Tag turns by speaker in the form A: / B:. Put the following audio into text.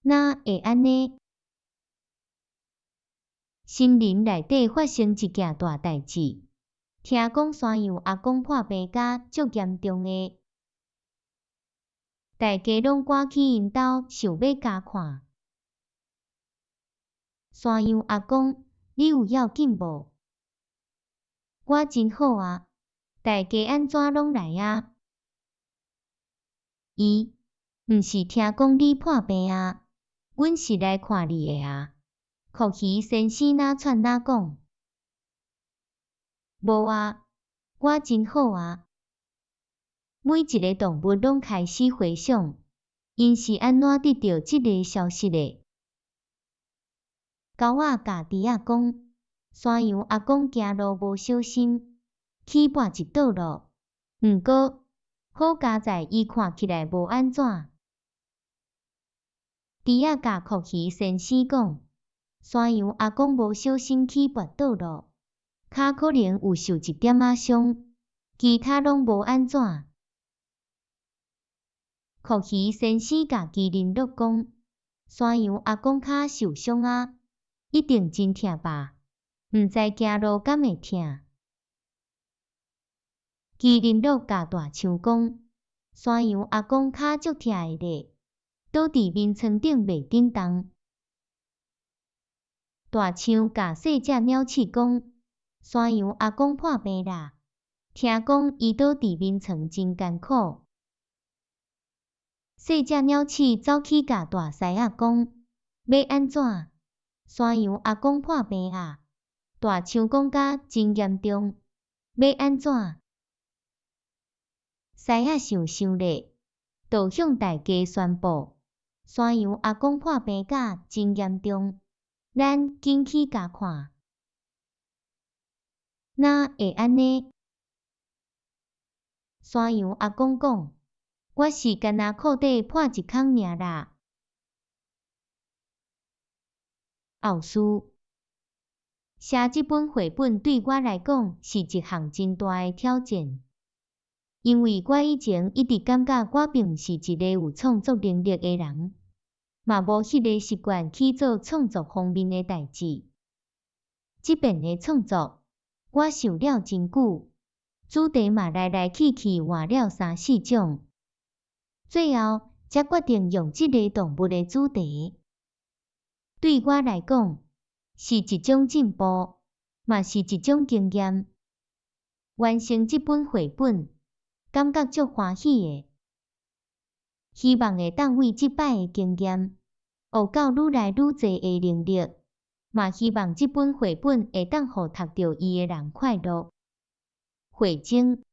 A: 哪会安尼？森林内底发生一件大代志，听讲山羊阿公破病甲足严重诶，大家拢赶去因兜想要加看。山羊阿公，你有要紧无？我真好啊，大家安怎拢来啊？伊，毋是听讲你破病啊，阮是来看你诶啊。酷鱼先生哪串哪讲？无啊，我真好啊。每一个动物拢开始回想，因是安怎得到即个消息诶。狗仔甲猪仔讲，山羊阿公行路无小心，起跋一倒路，毋过好佳在伊看起来无安怎。猪仔甲酷鱼先生讲，山羊阿公无小心起跋倒路，骹可能有受一点仔伤，其他拢无安怎。酷鱼先生甲麒麟鹿讲，山羊阿公骹受伤啊，一定真疼吧？毋知行路敢会疼？麒麟鹿甲大象讲，山羊阿公骹足疼诶咧，倒伫面床顶袂振动。大象甲细只鸟鼠讲，山羊阿公破病啦，听讲伊倒伫面床真艰苦。细只鸟鼠走去甲大狮仔讲，要安怎？山羊阿公破病啊，大象讲甲真严重，要安怎？狮仔想咧，就向大家宣布，山羊阿公破病甲真严重，咱紧去甲看。哪会安尼？山羊阿公讲，我是干那裤底破一空尔啦。后事，写这本绘本对我来讲是一项真大诶挑战，因为我以前一直感觉我并毋是一个有创作能力诶人，嘛无迄个习惯去做创作方面诶代志。即遍诶创作，我想了真久，主题嘛来去换了3-4种，最后才决定用即个动物诶主题。对我来讲，是一种进步，嘛是一种经验。完成这本绘本，感觉足欢喜诶。希望会当为即摆诶经验，学到愈来愈侪诶能力，嘛希望这本绘本会当互读着伊诶人快乐。慧晶。